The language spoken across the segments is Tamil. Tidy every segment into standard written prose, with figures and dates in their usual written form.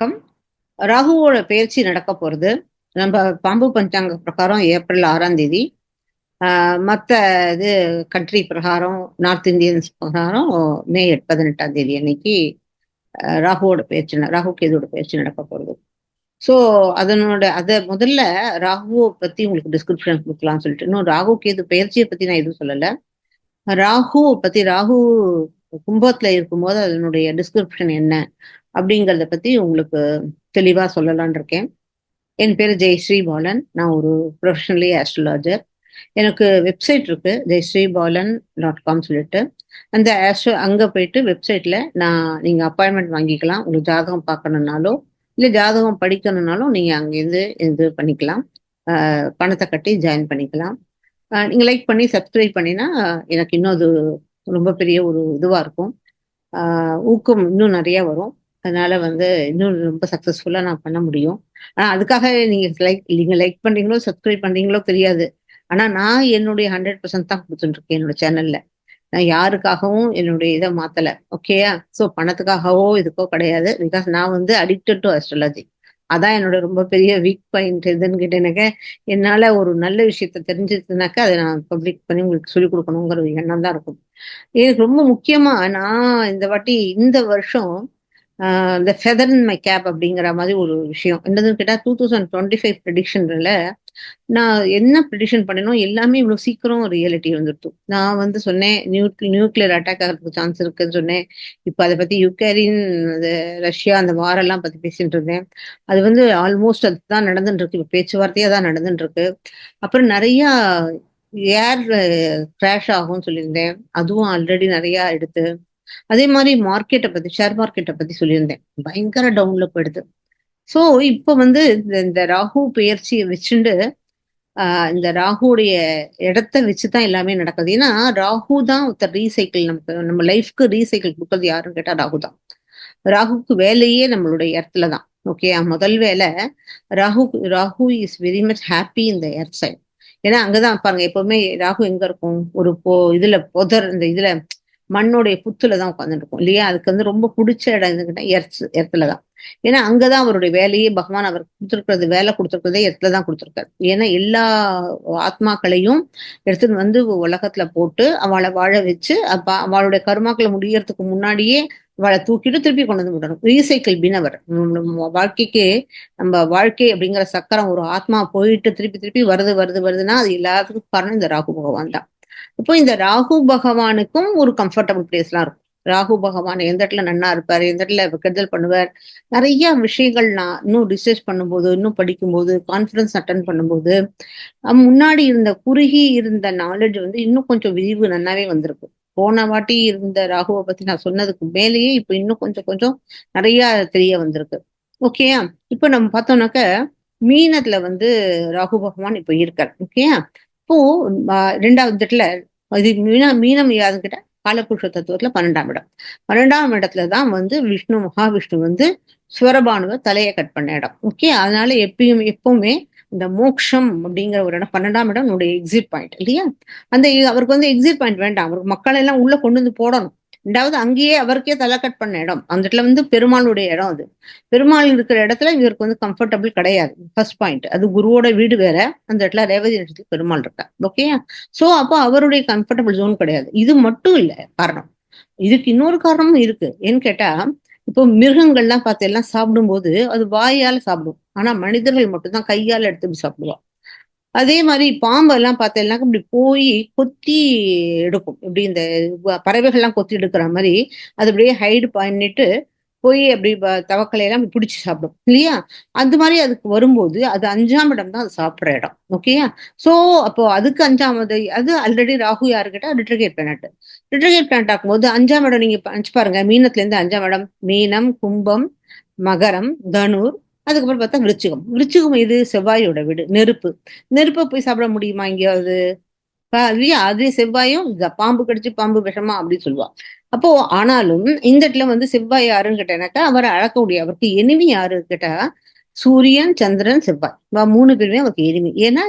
வணக்கம். ராகுவோட பெயர்ச்சி நடக்க போறது. நம்ம பாம்பு பஞ்சாங்க பிரகாரம் ஏப்ரல் 6ஆம் தேதி. மத்த இது கண்ட்ரி பிரகாரம் நார்த் இந்தியன்ஸ் பிரகாரம் மே 18ஆம் தேதி அன்னைக்கு ராகுவோட பெயர்ச்சி ராகு கேதுவோட பெயர்ச்சி நடக்க போறது. ஸோ அத முதல்ல ராகுவ பத்தி உங்களுக்கு டிஸ்கிரிப்ஷன் குடுக்கலாம்னு சொல்லிட்டு, இன்னும் ராகு கேது பெயர்ச்சிய பத்தி நான் எதுவும் சொல்லல. ராகு கும்பத்துல இருக்கும்போது அதனுடைய டிஸ்கிரிப்ஷன் என்ன? அப்படிங்கிறத பத்தி உங்களுக்கு தெளிவா சொல்லலாம்னு இருக்கேன். என் பேரு ஜெயஸ்ரீ பாலன். நான் ஒரு ப்ரொஃபஷனலி ஆஸ்ட்ராலஜர். எனக்கு வெப்சைட் இருக்கு. ஜெயஸ்ரீபாலன்.com சொல்லிட்டு. அந்த அங்க போயிட்டு வெப்சைட்ல நீங்க அப்பாயின்ட்மெண்ட் வாங்கிக்கலாம். உங்களுக்கு ஜாதகம் பார்க்கணும்னாலோ, இல்ல ஜாதகம் படிக்கணும்னாலும் நீங்க அங்கேருந்து இது பண்ணிக்கலாம். பணத்த கட்டி ஜாயின் பண்ணிக்கலாம். நீங்க லைக் பண்ணி சப்ஸ்கிரைப் பண்ணினா, எனக்கு இன்னும் அது ரொம்ப பெரிய ஒரு இதுவா இருக்கும். ஊக்கம் இன்னும் நெறைய வரும். அதனால இன்னும் ரொம்ப சக்சஸ்ஃபுல்லா நான் பண்ண முடியும். ஆனா அதுக்காக நீங்க லைக் பண்றீங்களோ, சப்ஸ்கிரைப் பண்றீங்களோ தெரியாது. ஆனா நான் என்னுடைய 100% தான் குடுத்துட்டு இருக்கேன் என்னோட சேனல்ல. நான் யாருக்காகவும் என்னுடைய இத மாத்தல. ஓகேயா? ஸோ பணத்துக்காகவோ, இதுக்கோ கிடையாது. பிகாஸ் நான் அடிக்டட் டூ அஸ்ட்ராலஜி. அதான் என்னோட ரொம்ப பெரிய வீக் பாயிண்ட் எதுன்னு கேட்டீங்கன்னாக்க, என்னால ஒரு நல்ல விஷயத்த தெரிஞ்சுதுனாக்கா, அத நான் பப்ளிக் பண்ணி உங்களுக்கு சொல்லிக் குடுக்கணுங்கிற ஒரு எண்ணம் தான் இருக்கும். எனக்கு ரொம்ப முக்கியமா நான் இந்த வருஷம் இந்த ஃபெதர் இன் மை கேப் அப்படிங்கிற மாதிரி ஒரு விஷயம். என்னதுன்னு கேட்டா 2025 ப்ரெடிக்ஷன்ல நான் என்ன ப்ரெடிக்ஷன் பண்ணேனோ எல்லாமே இவ்வளோ சீக்கிரம் ரியாலிட்டி வந்துடுத்து. நான் சொன்னேன் நியூக்ளியர் அட்டாக் ஆகிறதுக்கு சான்ஸ் இருக்குன்னு சொன்னேன். இப்போ அதை பத்தி யுக்ரைன், அது ரஷ்யா அந்த வாரெல்லாம் பத்தி பேசிட்டு இருந்தேன். அது ஆல்மோஸ்ட் அதுதான் நடந்துட்டு இருக்கு. இப்போ பேச்சுவார்த்தையா தான் நடந்துட்டு இருக்கு. அப்புறம் நிறைய ஏர் கிராஷ் ஆகும்னு சொல்லியிருந்தேன். அதுவும் ஆல்ரெடி நிறைய எடுத்து அதே மாதிரி ஷேர் மார்க்கெட்டை பத்தி சொல்லியிருந்தேன். பயங்கர டவுன்ல போயிடுது. ஸோ இப்போ இந்த ராகு பெயர்ச்சியை வச்சுண்டு இந்த ராகுடைய இடத்த வச்சுதான் எல்லாமே நடக்குது. ஏன்னா ராகு தான் ரீசைக்கிள், நம்ம லைஃப்க்கு ரீசைக்கிள் கொடுக்கறது யாருன்னு கேட்டா ராகு தான். ராகுக்கு வேலையே நம்மளுடைய இடத்துல தான். ஓகே, முதல் வேலை Rahu. Rahu is very much happy இந்த எர்த் சைட். ஏன்னா அங்கதான் பாருங்க, எப்பவுமே ராகு எங்க இருக்கும்? ஒரு இதுல இந்த இதுல மண்ணோடைய புத்துல தான் உட்காந்துட்டு இருக்கும் இல்லையா? அதுக்கு ரொம்ப பிடிச்ச இடம் எதுக்கிட்ட எர்த்துல தான். ஏன்னா அங்கதான் அவருடைய வேலையே, பகவான் அவர் கொடுத்துருக்கிறது, வேலை கொடுத்துருக்கிறதே எர்த்துல தான் கொடுத்துருக்காரு. ஏன்னா எல்லா ஆத்மாக்களையும் எடுத்துட்டு உலகத்துல போட்டு அவளை வாழ வச்சு, அவளுடைய கர்மாக்களை முடியறதுக்கு முன்னாடியே அவளை தூக்கிட்டு திருப்பி கொண்டு விடணும். ரீசைக்கிள் பின் அவர் வாழ்க்கைக்கு, நம்ம வாழ்க்கை அப்படிங்கிற சக்கரம் ஒரு ஆத்மா போயிட்டு திருப்பி திருப்பி வருதுன்னா அது எல்லாத்துக்கும் காரணம் இந்த ராகு பகவான் தான். இப்போ இந்த ராகு பகவானுக்கும் ஒரு கம்ஃபர்டபுள் பிளேஸ்லாம் இருக்கும். ராகு பகவான் எந்த இடத்துல நன்னா இருப்பாரு, எந்த இடத்துல கெடுதல் பண்ணுவார், நிறைய விஷயங்கள் நான் இன்னும் ரிசர்ச் பண்ணும்போது, இன்னும் படிக்கும்போது, கான்ஃபரன்ஸ் அட்டன் பண்ணும்போது, முன்னாடி குறுகி இருந்த நாலேஜ் இன்னும் கொஞ்சம் விரிவு நன்னாவே வந்திருக்கு. போன வாட்டி இருந்த ராகுவை பத்தி நான் சொன்னதுக்கு மேலேயே இப்ப இன்னும் கொஞ்சம் கொஞ்சம் நிறைய தெரிய வந்திருக்கு. ஓகேயா? இப்ப நம்ம பார்த்தோம்னாக்க மீனத்துல ராகு பகவான் இப்ப இருக்கார். ஓகேயா? இப்போ 2வது இடத்துல இது மீனம் யாருன்னு கேட்டா காலபுருஷ தத்துவத்துல 12ஆம் இடம். 12ஆம் இடத்துலதான் விஷ்ணு, மகாவிஷ்ணு ஸ்வரபானுவ தலையை கட் பண்ண இடம். ஓகே, அதனால எப்பவுமே இந்த மோக்ஷம் அப்படிங்கிற ஒரு இடம், 12ஆம் இடம் நம்முடைய எக்ஸிட் பாயிண்ட் இல்லையா? அவருக்கு எக்ஸிட் பாயிண்ட் வேண்டாம். அவருக்கு மக்களை எல்லாம் உள்ள கொண்டு போடணும். 2வது அங்கேயே அவருக்கே தலை கட் பண்ண இடம். அந்த இடத்துல பெருமாளுடைய இடம். அது பெருமாள் இருக்கிற இடத்துல இவருக்கு கம்ஃபர்டபுள் கிடையாது. First point. அது குருவோட வீடு வேற. அந்த இடத்துல ரேவதி நட்சத்திரத்துல பெருமாள் இருக்கார். ஓகே, சோ அப்போ அவருடைய கம்ஃபர்டபுள் ஜோன் கிடையாது. இது மட்டும் இல்ல காரணம். இதுக்கு இன்னொரு காரணமும் இருக்கு. ஏன்னு கேட்டா, இப்போ மிருகங்கள்லாம் பார்த்து எல்லாம் சாப்பிடும்போது அது வாயால சாப்பிடும். ஆனா மனிதர்கள் மட்டும்தான் கையால எடுத்து சாப்பிடுவோம். அதே மாதிரி பாம்பெல்லாம் பார்த்தேன்னாக்க இப்படி போய் கொத்தி எடுக்கும். இப்படி இந்த பறவைகள்லாம் கொத்தி எடுக்கிற மாதிரி அது அப்படியே ஹைடு பண்ணிட்டு போய் அப்படி தவக்கலையெல்லாம் பிடிச்சி சாப்பிடும் இல்லையா? அந்த மாதிரி அதுக்கு வரும்போது அது 5ஆம் இடம் தான் அது சாப்பிட்ற இடம். ஓகேயா? ஸோ அப்போ அதுக்கு 5ஆவது அது ஆல்ரெடி ராகு யாருக்கிட்ட ரிட்ரோகிரேட் பிளானட். ரிட்ரோகிரேட் பிளானட் ஆகும்போது 5ஆம் இடம் நீங்க நினைச்சு பாருங்க. மீனத்துல இருந்து 5ஆம் இடம் மீனம், கும்பம், மகரம், தனுர், அதுக்கப்புறம் பார்த்தா விருச்சிகம் இது செவ்வாயோட வீடு. நெருப்பை போய் சாப்பிட முடியுமா எங்கேயாவது? இல்லையா? அதே செவ்வாயும் பாம்பு கடிச்சு பாம்பு விஷமா அப்படின்னு சொல்லுவா. அப்போ ஆனாலும் இந்த இடத்துல செவ்வாய் யாருன்னு கேட்டேனாக்கா அவரை அழக்கக்கூடிய, அவருக்கு எனிமி யாரு கேட்டா சூரியன், சந்திரன், செவ்வாய் 3 பேருமே அவருக்கு எனிமி. ஏன்னா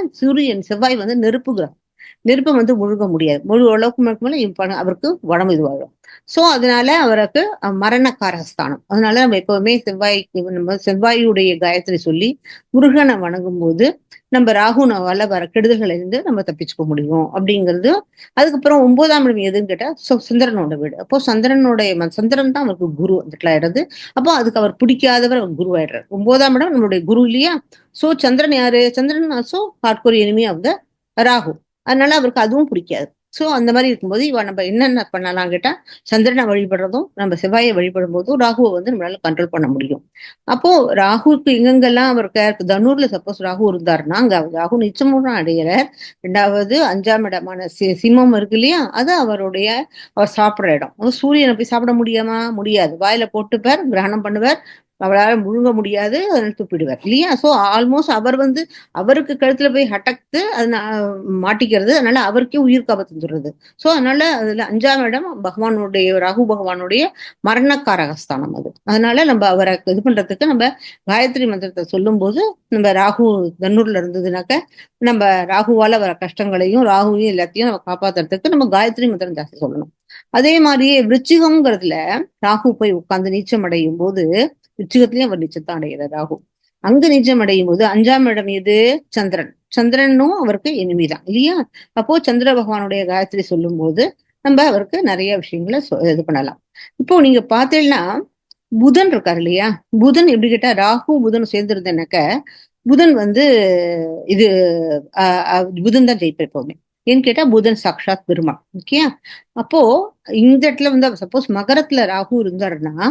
செவ்வாய் நெருப்பு கிரகம். நெருப்பை வந்து முழுக முடியாது. முழு அளவுக்கு மேல அவருக்கு உடம்பு இதுவாகும். சோ அதனால அவருக்கு மரணகாரகஸ்தானம். அதனால நம்ம எப்பவுமே செவ்வாய்க்கு நம்ம செவ்வாயுடைய காயத்ரி சொல்லி முருகனை வணங்கும் போது நம்ம ராகுனாவால வர கெடுதல்களை இருந்து நம்ம தப்பிச்சுக்க முடியும் அப்படிங்கிறது. அதுக்கப்புறம் 9ஆம் இடம் எதுன்னு கேட்டா சந்திரனோட வீடு. அப்போ சந்திரன் தான் அவருக்கு குரு அந்த இடத்துல ஆயிடுறது. அப்போ அதுக்கு அவர் பிடிக்காதவர் அவர் குரு ஆயிடுறாரு. 9ஆம் இடம் நம்மளுடைய குரு இல்லையா? சோ சந்திரன் யாரு? Chandran also hardcore enemy of the Rahu. அதனால அவருக்கு அதுவும் பிடிக்காது. சோ அந்த மாதிரி இருக்கும்போது இவ நம்ம என்னென்ன பண்ணலாம் கேட்டா, சந்திரனை வழிபடுறதும் நம்ம செவ்வாயை வழிபடும் போதும் ராகுவை வந்து நம்மளால கண்ட்ரோல் பண்ண முடியும். அப்போ ராகுவுக்கு எங்கெங்கெல்லாம் அவருக்கு தனூர்ல சப்போஸ் ராகு இருந்தாருன்னா அங்க ராகு நிச்சயமும் அடைகிறார். ரெண்டாவது 5ஆம் இடமான சிம்மம் இருக்கு இல்லையா? அது அவர் சாப்பிடுற இடம். சூரியனை போய் சாப்பிட முடியாது. வாயில போட்டுப்பார், கிரகணம் பண்ணுவார், அவரால் முழுங்க முடியாது, அதனால துப்பிடுவார் இல்லையா? சோ ஆல்மோஸ்ட் அவர் வந்து அவருக்கு கழுத்துல போய் அடக்து அது மாட்டிக்கிறது. அதனால அவருக்கே உயிர் காப்பத்து வந்துடுறது. சோ அதனால அதுல 5ஆம் இடம் பகவானுடைய ராகு பகவானுடைய மரணக்காரகஸ்தானம் அது. அதனால நம்ம அவரை இது பண்றதுக்கு நம்ம காயத்ரி மந்திரத்தை சொல்லும் போது நம்ம ராகு தன்னூர்ல இருந்ததுனாக்க நம்ம ராகுவால வர கஷ்டங்களையும் ராகுவையும் எல்லாத்தையும் நம்ம காப்பாத்துறதுக்கு நம்ம காயத்ரி மந்திரம் ஜாஸ்தி சொல்லணும். அதே மாதிரியே விருச்சிகம்ங்கிறதுல ராகு போய் உட்கார்ந்து நீச்சம் அடையும் போது விருச்சிகத்திலயும் அவர் நீச்சத்தான் அடைகிறார் ராகு. அங்கு நீச்சம் அடையும் போது 5ஆம் இடம் எது? சந்திரனும் அவருக்கு எனிமிதான் இல்லையா? அப்போ சந்திர பகவானுடைய காயத்ரி சொல்லும் போது நம்ம அவருக்கு நிறைய விஷயங்களை இது பண்ணலாம். இப்போ நீங்க பாத்தீங்கன்னா புதன் இருக்காரு இல்லையா? புதன் எப்படி கேட்டா ராகு புதன் சேர்ந்திருந்தேனாக்க புதன் வந்து இது புதன் தான் ஜெயிப்பேன் எப்பவுமே. ஏன்னு கேட்டா புதன் சாக்ஷாத் பெருமாள். ஓகே. அப்போ இந்த இடத்துல வந்து சப்போஸ் மகரத்துல ராகு இருந்தாருன்னா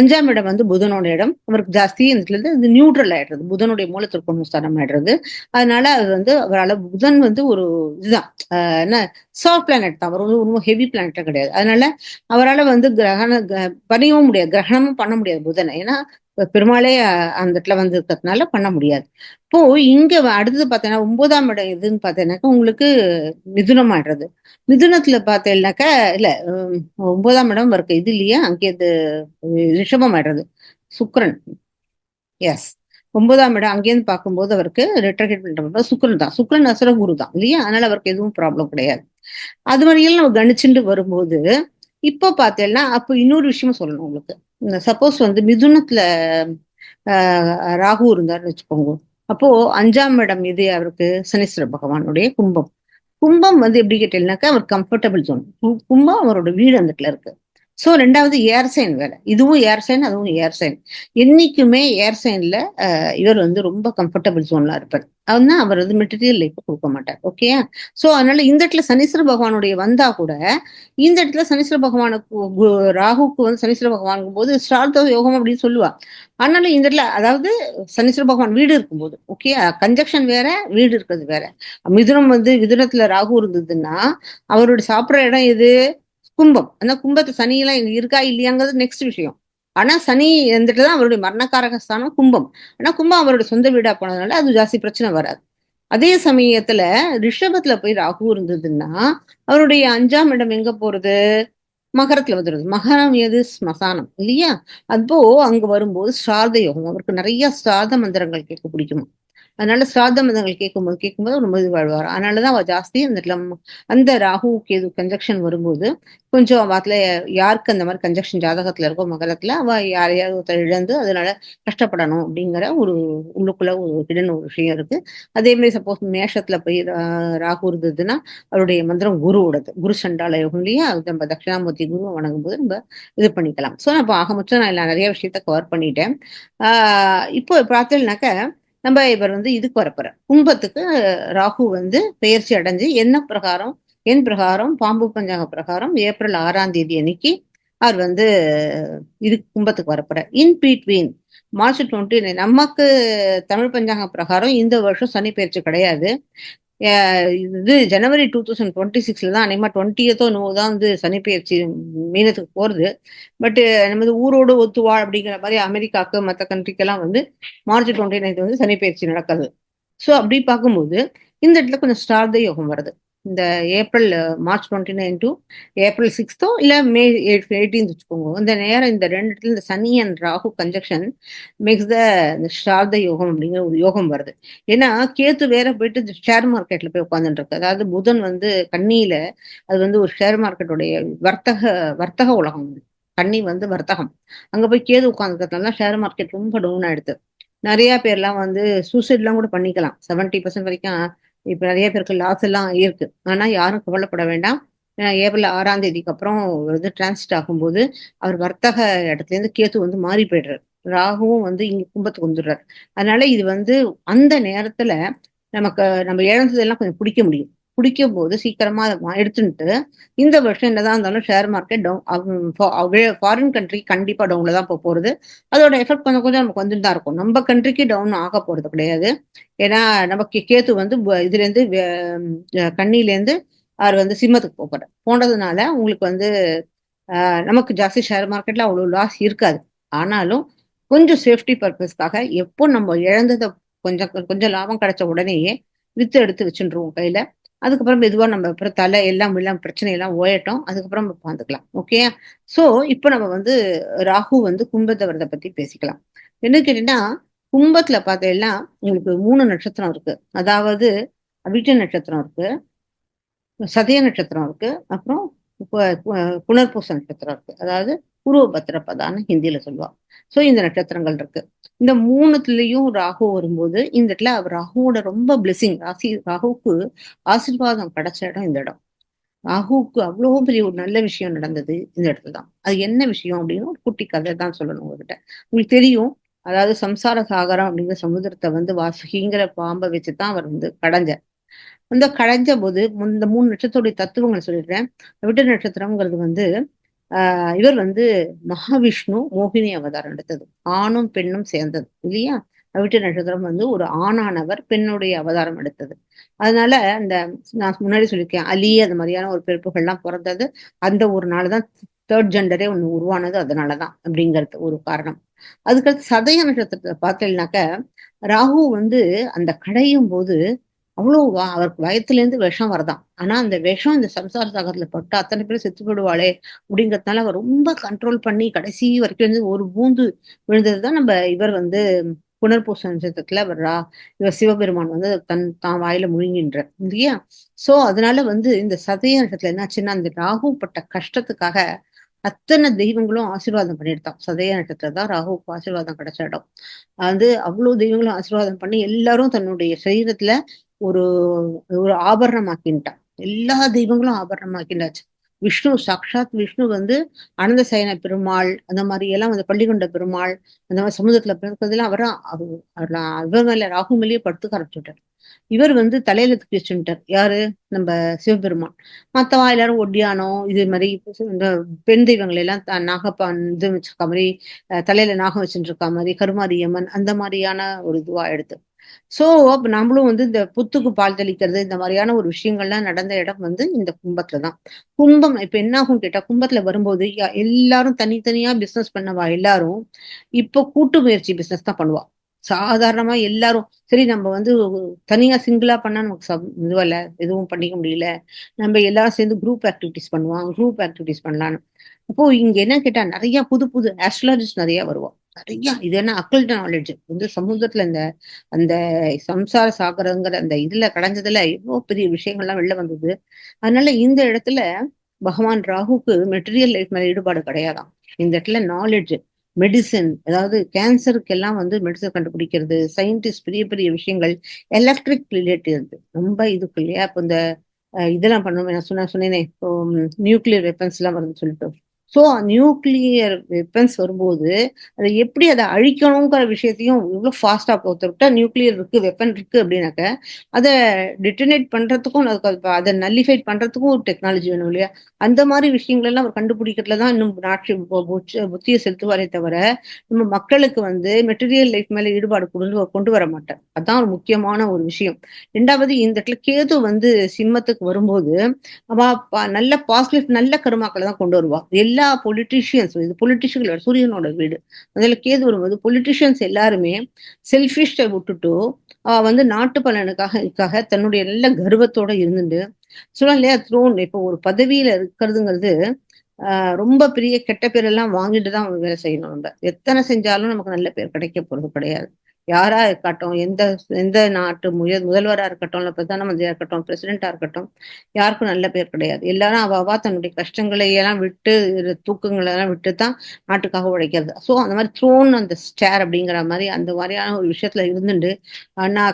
5ஆம் இடம் வந்து புதனோட இடம். அவருக்கு ஜாஸ்தி இந்த இடத்துல இருந்து நியூட்ரல் ஆயிடுறது, புதனுடைய மூலத்திற்கு ஸ்தானம் ஆயிடுறது. அதனால அது வந்து அவரால் புதன் வந்து ஒரு இதுதான் என்ன சாஃப்ட் பிளானட் தான், அவர் ரொம்ப ஹெவி பிளானட்டா கிடையாது. அதனால அவரால் வந்து பண்ணவும் முடியாது, கிரகணமும் பண்ண முடியாது புதனை. ஏன்னா பெருமாளே அந்த இடத்துல வந்து இருக்கிறதுனால பண்ண முடியாது. இப்போ இங்க அடுத்தது பார்த்தீங்கன்னா 9ஆம் இடம் எதுன்னு பார்த்தீங்கன்னாக்கா உங்களுக்கு மிதுனம் ஆடுறது. மிதுனத்துல பார்த்தேன்னாக்கா இல்ல 9ஆம் இடம் இருக்கு இது இல்லையா? அங்கே இது ரிஷபம் ஆடுறது சுக்கிரன். எஸ், 9ஆம் இடம் அங்கேருந்து பார்க்கும்போது அவருக்கு ரெட்ரோகேட் பண்ற சுக்கிரன் தான். சுக்கிரன் அசுர குரு தான் இல்லையா? அதனால அவருக்கு எதுவும் ப்ராப்ளம் கிடையாது. அது மாதிரியெல்லாம் நம்ம கணிச்சுட்டு வரும்போது இப்போ பார்த்தேன்னா அப்போ இன்னொரு விஷயமும் சொல்லணும் உங்களுக்கு. சப்போஸ் வந்து மிதுனத்துல ராகு இருந்தாருன்னு வச்சுக்கோங்க. அப்போ 5ஆம் இடம் இது அவருக்கு சனீஸ்வர பகவானுடைய கும்பம். கும்பம் வந்து எப்படி கேட்டீங்கன்னாக்கா அவர் கம்ஃபர்டபுள் ஜோன். கும்பம் அவரோட வீடு அந்த இடத்துல இருக்கு. சோ 2வது ஏர் சைன் வேற, இதுவும் ஏர் சைன் அதுவும் ஏர் சைன். என்னைக்குமே ஏர் சைன்ல இவர் வந்து ரொம்ப கம்ஃபர்டபுள் ஜோன்ல இருப்பார். அதுனா அவர் வந்து மெட்டீரியல் லைஃப் கொடுக்க மாட்டார். ஓகே. சோ அதனால இந்த இடத்துல சனீஸ்வர பகவானுடைய வந்தா கூட இந்த இடத்துல சனீஸ்வர பகவானுக்கு ராகுக்கு வந்து சனீஸ்வர பகவானுக்கும் போது ஸ்ரார்த்த யோகம் அப்படின்னு சொல்லுவா. ஆனாலும் இந்த இடத்துல அதாவது சனீஸ்வர பகவான் வீடு இருக்கும்போது ஓகே, கன்ஜக்ஷன் வேற, வீடு இருக்கிறது வேற. மிதுனத்துல ராகு இருந்ததுன்னா அவருடைய சாப்பிடுற இடம் எது? கும்பம். அந்த கும்பத்து சனியெல்லாம் இருக்கா இல்லையாங்கிறது நெக்ஸ்ட் விஷயம். ஆனா சனி இருந்துட்டுதான் அவருடைய மரணக்காரக ஸ்தானம் கும்பம். ஆனா கும்பம் அவருடைய சொந்த வீடா போனதுனால அது ஜாஸ்தி பிரச்சனை வராது. அதே சமயத்துல ரிஷபத்துல போய் ராகு இருந்ததுன்னா அவருடைய 5ஆம் இடம் எங்க போறது? மகரத்துல வந்துடுது. மகரம் எது? ஸ்மசானம் இல்லையா? அப்போ அங்க வரும்போது ஸ்ரார்த்த யோகம், அவருக்கு நிறைய ஸ்ரார்த்த மந்திரங்கள் கேட்க பிடிக்குமா. அதனால ஸ்ராத்த மதங்கள் கேட்கும்போது ரொம்ப இது வாழ்வார். அதனாலதான் அவ ஜாஸ்தி அந்த இடத்துல அந்த ராகு கேது கன்ஜக்ஷன் வரும்போது கொஞ்சம் அவத்துல யாருக்கு அந்த மாதிரி கன்ஜக்ஷன் ஜாதகத்துல இருக்கோ மகரத்துல அவ யாரையாவது ஒருத்தர் இழந்து அதனால கஷ்டப்படணும் அப்படிங்கிற ஒரு உள்ளுக்குள்ள ஒரு ஹிடன் ஒரு விஷயம் இருக்கு. அதே மாதிரி சப்போஸ் மேஷத்துல போய் ராகு இருந்ததுன்னா அவருடைய மந்திரம் குருவோடது, குரு சண்டால யோகம் இல்லையா? நம்ம தட்சிணாமூர்த்தி குருவை வணங்கும் போது நம்ம இது பண்ணிக்கலாம். ஸோ இப்போ ஆகமொத்தம் நான் நிறைய விஷயத்த கவர் பண்ணிட்டேன். இப்போ பார்த்தீங்கன்னாக்க நம்ம இவர் வந்து இதுக்கு வரப்போற கும்பத்துக்கு ராகு வந்து பெயர்ச்சி அடைஞ்சு என் பிரகாரம் பாம்பு பஞ்சாங்க பிரகாரம் ஏப்ரல் 6ஆம் தேதி அன்னைக்கு அவர் வந்து இது கும்பத்துக்கு வரப்போற. இன் பிட்வீன் மார்ச் 29 நமக்கு தமிழ் பஞ்சாங்க பிரகாரம் இந்த வருஷம் சனி பெயர்ச்சி கிடையாது. இது ஜனவரி 2026 தான் அநேகமா 20th தான் வந்து சனி பெயர்ச்சி மீனத்துக்கு போறது. பட் நம்ம ஊரோடு ஒத்துவாள் அப்படிங்கிற மாதிரி அமெரிக்காவுக்கு மற்ற கண்ட்ரிக்கெல்லாம் வந்து மார்ச் 29 வந்து சனி பெயர்ச்சி நடக்குது. ஸோ அப்படி பார்க்கும்போது இந்த இடத்துல கொஞ்சம் ஸ்டார்த யோகம் வருது. இந்த ஏப்ரல் மார்ச் 29 டு ஏப்ரல் 6 இல்ல மே 18 வச்சுக்கோங்க. இந்த நேரம் இந்த 2 இடத்துல இந்த சனி அண்ட் ராகு கன்ஜங்ஷன் மேக்ஸ் இந்த ஸ்ரார்த யோகம் அப்படிங்கிற ஒரு யோகம் வருது. ஏன்னா கேத்து வேற போயிட்டு இந்த ஷேர் மார்க்கெட்ல போய் உட்கார்ந்துட்டு இருக்கு. அதாவது புதன் வந்து கன்னியில அது வந்து ஒரு ஷேர் மார்க்கெட்டுடைய வர்த்தக வர்த்தக உலகம். கன்னி வந்து வர்த்தகம். அங்க போய் கேது உட்கார்ந்துருக்கிறதுனால ஷேர் மார்க்கெட் ரொம்ப டவுன் ஆயிடுது. நெறைய பேர்லாம் வந்து சூசைட்லாம் கூட பண்ணிக்கலாம். 70% வரைக்கும் இப்ப நெறைய பேருக்கு லாஸ் எல்லாம் இருக்கு. ஆனா யாரும் கவலைப்பட வேண்டாம். ஏப்ரல் 6ஆம் தேதிக்கு அப்புறம் வந்து டிரான்சிட் ஆகும்போது, அவர் வர்த்தக இடத்துலேருந்து கேது வந்து மாறி போயிடுறாரு. ராகுவும் வந்து இங்க கும்பத்துக்கு வந்துடுறாரு. அதனால இது வந்து அந்த நேரத்துல நமக்கு நம்ம இழந்ததெல்லாம் கொஞ்சம் புடிக்க முடியும். புடிக்கும்போது சீக்கிரமா அத எடுத்துன்ட்டு, இந்த வருஷம் என்னதான் இருந்தாலும் ஷேர் மார்க்கெட் ஃபாரின் கண்ட்ரி கண்டிப்பா டவுன்ல தான் போறது. அதோட எஃபெக்ட் கொஞ்சம் கொஞ்சம் நமக்கு வந்துட்டு தான் இருக்கும். நம்ம கண்ட்ரிக்கு டவுன் ஆக போறது கிடையாது. ஏன்னா நமக்கு கேத்து வந்து இதுலேருந்து கன்னியிலேருந்து அவர் வந்து சிம்மத்துக்கு போறார். போனதுனால உங்களுக்கு வந்து நமக்கு ஜாஸ்தி ஷேர் மார்க்கெட்ல அவ்வளோ லாஸ் இருக்காது. ஆனாலும் கொஞ்சம் சேஃப்டி பர்ப்பஸ்க்காக எப்போ நம்ம இழந்தத கொஞ்சம் கொஞ்சம் லாபம் கிடைச்ச உடனேயே வித்து எடுத்து வச்சுருவோம் கையில. அதுக்கப்புறம் மெதுவா நம்ம அப்புறம் தலை எல்லாம் பிரச்சனை எல்லாம் ஓயட்டும். அதுக்கப்புறம் நம்ம பார்த்துக்கலாம். ஓகேயா? ஸோ இப்போ நம்ம வந்து ராகு வந்து கும்பத்த வரத பத்தி பேசிக்கலாம். என்ன கேட்டீங்கன்னா, கும்பத்துல பார்த்தீங்கன்னா உங்களுக்கு 3 நட்சத்திரம் இருக்கு. அதாவது அவிட்ட நட்சத்திரம் இருக்கு. சதய நட்சத்திரம் இருக்கு. அப்புறம் பு பு புனர்பூச நட்சத்திரம் இருக்கு. அதாவது பூர்வ பத்திரப்பதான்னு ஹிந்தியில சொல்லுவா. ஸோ இந்த நட்சத்திரங்கள் இருக்கு. இந்த 3த்துலயும் ராகு வரும்போது, இந்த இடத்துல ராகுவோட ரொம்ப பிளெஸிங் ராகுவுக்கு ஆசீர்வாதம் கிடைச்ச இடம் இந்த இடம். ராகுவுக்கு அவ்வளோ பெரிய ஒரு நல்ல விஷயம் நடந்தது இந்த இடத்துல தான். அது என்ன விஷயம் அப்படின்னு ஒரு குட்டி கதை தான் சொல்லணும் உங்ககிட்ட. உங்களுக்கு தெரியும். அதாவது சம்சார சாகரம் அப்படிங்கிற சமுத்திரத்த வந்து வாசுகிங்கிற பாம்ப வச்சு தான் அவர் வந்து கடைஞ்சார். அந்த கடைஞ்சபோது இந்த 3 நட்சத்திரத்துடைய தத்துவங்கள சொல்லிடுறேன். விட்ட நட்சத்திரம்ங்கிறது வந்து இவர் வந்து மகாவிஷ்ணு மோகினி அவதாரம் எடுத்தது. ஆணும், பெண்ணும் சேர்ந்தது இல்லையா? அவிட்ட நட்சத்திரம் வந்து ஒரு ஆணானவர் பெண்ணுடைய அவதாரம் எடுத்தது. அதனால அந்த நான் முன்னாடி சொல்லியிருக்கேன். அலி அது மாதிரியான ஒரு பிறப்புகள்லாம் பொறந்தது. அந்த ஒரு நாள் தான் 3 ஜெண்டரே ஒண்ணு உருவானது அதனால தான் அப்படிங்கிறது ஒரு காரணம். அதுக்கடுத்து சதய நட்சத்திரத்த பார்த்தீங்கன்னாக்க, ராகு வந்து அந்த கடையும் போது அவ்வளோ அவருக்கு வயத்துலேருந்து விஷம் வருதாம். ஆனா அந்த விஷம் இந்த சம்சார சாகரத்துல பட்டு அத்தனை பேரும் செத்து போயிடுவாளே! அப்படிங்கிறதுனால அவர் ரொம்ப கண்ட்ரோல் பண்ணி கடைசி வரைக்கும் வந்து ஒரு பூந்து விழுந்தது தான் நம்ம இவர் வந்து புனர்பூச நட்சத்திரத்துல இவர் சிவபெருமான் வந்து தான் வாயில முழுங்கின்றார் இல்லையா? ஸோ அதனால வந்து இந்த சதய நட்சத்திரத்துல என்னாச்சுன்னா, அந்த ராகு பட்ட கஷ்டத்துக்காக அத்தனை தெய்வங்களும் ஆசீர்வாதம் பண்ணிடுதாம். சதய நட்சத்திரம் தான் ராகுவுக்கு ஆசீர்வாதம் கிடைச்ச இடம். அது அவ்வளோ தெய்வங்களும் ஆசீர்வாதம் பண்ணி எல்லாரும் தன்னுடைய சரீரத்துல ஒரு ஒரு ஆபரணமாக்கின்ட்டா. எல்லா தெய்வங்களும் ஆபரணமாக்கிண்டாச்சு. விஷ்ணு சாக்ஷாத் விஷ்ணு வந்து அனந்த சயன பெருமாள், அந்த மாரி எல்லாம் வந்து பள்ளிகொண்ட பெருமாள், அந்த மாரி சமுதிரத்துல பிறக்கிறதெல்லாம் இவர் மேல ராகு மேலேயே படுத்துக்க ஆரம்பிச்சுட்டார். இவர் வந்து தலையில தூக்கி வச்சுட்டார். யாரு? நம்ப சிவபெருமான். மத்தவா எல்லாரும் ஒட்டியானம், இது மாரி இந்த பெண் தெய்வங்கள் எல்லாம் நாகப்பான் இது வச்சிருக்க மாரி, தலையில நாகம் வச்சுட்டு இருக்க மாரி, கருமாரியம்மன் அந்த மாரியான ஒரு இதுவா எடுத்து. ஸோ, அப்ப நம்மளும் வந்து இந்த புத்துக்கு பால் தெளிக்கிறது, இந்த மாரியான ஒரு விஷயங்கள்லாம் நடந்த இடம் வந்து இந்த கும்பத்துல தான். கும்பம் இப்ப என்ன ஆகும்னு கேட்டா, கும்பத்துல வரும்போது எல்லாரும் தனித்தனியா பிசினஸ் பண்ணவா எல்லாரும், இப்போ கூட்டு முயற்சி பிசினஸ் தான் பண்ணுவா. சாதாரணமா எல்லாரும், சரி நம்ம வந்து தனியா சிங்கிளா பண்ணா நமக்கு இதுவல்ல, எதுவும் பண்ணிக்க முடியல. நம்ம எல்லாரும் சேர்ந்து குரூப் ஆக்டிவிட்டீஸ் பண்ணுவோம். குரூப் ஆக்டிவிட்டீஸ் பண்ணலான்னு. அப்போ இங்க என்ன கேட்டா, நெறைய புது புது ஆஸ்ட்ராலஜிஸ்ட் நெறைய வருவா. நெறைய இது என்ன அக்கல்ட் நாலேட்ஜ் வந்து சமூகத்துல இந்த அந்த சம்சார சாகரங்கிற அந்த இதுல கடைஞ்சதுல எவ்வளோ பெரிய விஷயங்கள்லாம் வெளில வந்தது. அதனால இந்த இடத்துல பகவான் ராகுக்கு மெட்டீரியல் லைஃப் மேல ஈடுபாடு கிடையாதாம். இந்த இடத்துல நாலேட்ஜ், மெடிசின் அதாவது கேன்சருக்கு எல்லாம் வந்து மெடிசன் கண்டுபிடிக்கிறது, சயின்டிஸ்ட் பெரிய பெரிய விஷயங்கள், எலக்ட்ரிக் ரிலேட்டட் ரொம்ப இதுக்கு இல்லையா? இப்ப இந்த இதெல்லாம் பண்ணுவோமே நான் சொன்னேனே, இப்போ நியூக்ளியர் வெப்பன்ஸ் எல்லாம் வருதுன்னு சொல்லிட்டு. ஸோ நியூக்ளியர் வெப்பன்ஸ் வரும்போது அதை எப்படி அதை அழிக்கணுங்கிற விஷயத்தையும் எவ்வளோ ஃபாஸ்டா ஒருத்தர்கிட்ட நியூக்ளியர் இருக்கு வெப்பன் இருக்கு அப்படின்னாக்க அதை டிட்டனேட் பண்றதுக்கும் அதை நல்லிஃபைட் பண்றதுக்கும் ஒரு டெக்னாலஜி வேணும் இல்லையா? அந்த மாதிரி விஷயங்கள் எல்லாம் அவர் கண்டுபிடிக்கிறதுல தான் இன்னும் நாட்டு புத்தியை செலுத்துவாரே தவிர நம்ம மக்களுக்கு வந்து மெட்டீரியல் லைஃப் மேல ஈடுபாடு கொண்டு வர மாட்டார். அதான் ஒரு முக்கியமான ஒரு விஷயம். ரெண்டாவது இந்த இடத்துல கேது வந்து சிம்மத்துக்கு வரும்போது அவ நல்ல பாசிட்டிவ் நல்ல கருமாக்களை தான் கொண்டு வருவா. எல்லா பொலிட்டீஷியன்ஸ் இது பொலிட்டிஷியன் சூரியனோட வீடு. அதுல கேது வரும்போது பொலிட்டீஷியன்ஸ் எல்லாருமே செல்ஃபிஷ்ட விட்டுட்டு வந்து நாட்டு பலனுக்காக தன்னுடைய நல்ல கர்வத்தோட இருந்துட்டு சொல்லுவோம் இல்லையா? த்ரோன் இப்போ ஒரு பதவியில இருக்கிறதுங்கிறது, அ ரொம்ப பெரிய கெட்ட பேரெல்லாம் வாங்கிட்டு தான் வேலை செய்யணும் நம்ப. எத்தன செஞ்சாலும் நமக்கு நல்ல பேர் கிடைக்க போறது கிடையாது. யாரா இருக்கட்டும், எந்த எந்த நாட்டு முதல்வரா இருக்கட்டும், இல்ல பிரதான மந்திரியா இருக்கட்டும், பிரசிடென்ட்டா இருக்கட்டும், யாருக்கும் நல்ல பேர் கிடையாது. எல்லாரும் அவ அவா தன்னுடைய கஷ்டங்களை எல்லாம் விட்டு, தூக்கங்களெல்லாம் விட்டு தான் நாட்டுக்காக உழைக்கிறது. ஸோ அந்த மாரி த்ரோன் அந்த ஸ்டேர் அப்படிங்கிற மாரி அந்த மாரியான ஒரு விஷயத்துல இருந்துண்டு, ஆனா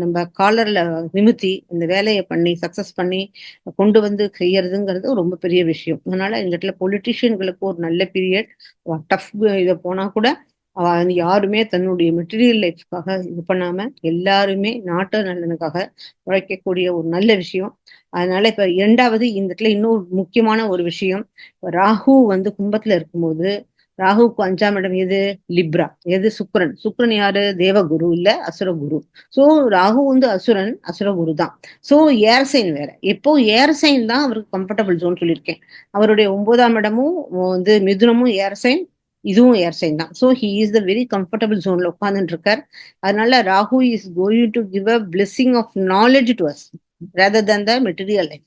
நம்ப காலர்ல நிமித்தி இந்த வேலைய பண்ணி, சக்சஸ் பண்ணி கொண்டு வந்து செய்யறதுங்கிறது ரொம்ப பெரிய விஷயம். அதனால இந்த இடத்துல பொலிட்டீஷியன்களுக்கு ஒரு நல்ல பீரியட். டஃப் இத போனா கூட வந்து யாருமே தன்னுடைய மெட்டீரியல் லைஃப்க்காக இது பண்ணாம, எல்லாருமே நாட்டு நலனுக்காக உழைக்கக்கூடிய ஒரு நல்ல விஷயம். அதனால இப்ப 2வது இந்த இடத்துல இன்னும் முக்கியமான ஒரு விஷயம். இப்ப ராகு வந்து கும்பத்துல இருக்கும்போது, ராகுவுக்கு 5ஆம் இடம் எது? லிப்ரா. எது? சுக்கிரன். சுக்கிரன் யாரு? தேவகுரு இல்ல அசுரகுரு. ஸோ ராகு வந்து அசுரன், அசுரகுரு தான். ஸோ ஏர் சைன் வேற. எப்போ ஏர் சைன் தான் அவருக்கு கம்ஃபர்டபிள் ஜோன் சொல்லியிருக்கேன். அவருடைய 9ஆம் இடமும் வந்து மிதுனமும் ஏர் சைன், இதுவும் ஏர் சைன் தான். So he is the very comfortable ஜோன்ல உட்கார்ந்துட்டு இருக்கார். அதனால Rahu is going to give a blessing of knowledge to us rather than the material life.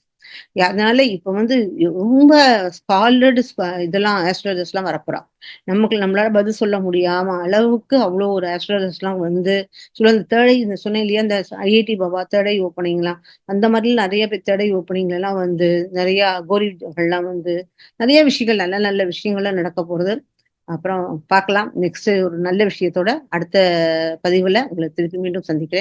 அதனால இப்ப வந்து ரொம்ப ஸ்காலர்டு இதெல்லாம் ஆஸ்ட்ராலஜர்ஸ்லாம் வரப்போறா. நமக்கு நம்மளால பதில் சொல்ல முடியாம அளவுக்கு அவ்வளோ ஒரு ஆஸ்ட்ராலஜர்ஸ்லாம் வந்து சொல்ல இந்த தேர்ட் ஐ இந்த சொன்னேன் இல்லையா? இந்த ஐஐடி பாபா தேர்ட் ஐ ஓப்பனிங்லாம் அந்த மாதிரிலாம் நெறைய பேர் தேர்ட் ஐ ஓப்பனிங்லலாம் வந்து நெறைய அகோரிகள்லாம் வந்து நெறைய விஷயங்கள் நல்ல நல்ல விஷயங்கள்லாம் நடக்க போறது. அப்புறம் பார்க்கலாம். நெக்ஸ்ட் ஒரு நல்ல விஷயத்தோட அடுத்த பதிவுல உங்கள திருப்பி மீண்டும் சந்திக்கிறேன்.